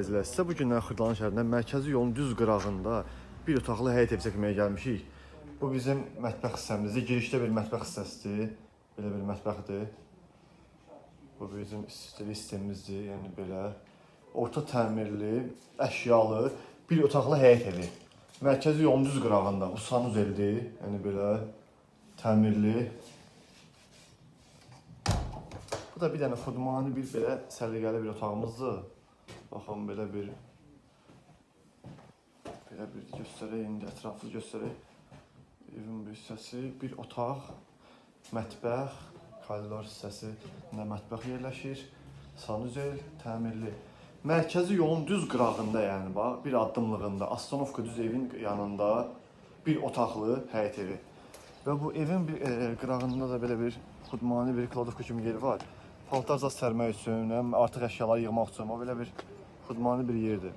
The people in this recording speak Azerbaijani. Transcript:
izləyicilər, sizə bu günlər Xırdalan şəhərindən mərkəzi yolun düz qırağında bir otaqlı həyət evi çəkməyə gəlmişik. Bu bizim mətbəx hissəmizdir. Girişdə bir mətbəx hissəsidir. Belə bir mətbəxdir. Bu bizim istilik sistemimizdir. Yəni belə orta təmirli, əşyalı bir otaqlı həyət evi. Mərkəzi yolun düz qırağında, usanuz eldir. Yəni belə təmirli. Bu da bir dənə xudmani bir belə səliqəli bir otağımızdır. Baxın belə bir göstərək, indi ətraflı göstərək. Evin bir hissəsi, bir otaq, mətbəx, koridor hissəsində mətbəx yerləşir. Sanuzel, təmirli. Mərkəzi yolun düz qırağında, yəni bax, bir addımlığında, Astanovka düz evin yanında bir otaqlı həyət evi. Və bu evin bir qırağında da belə bir xudmani bir kladovka kimi yeri var. Paltar zad sərmək üçün, artıq əşyaları yığmaq üçün, o belə bir xudmani bir yerdir.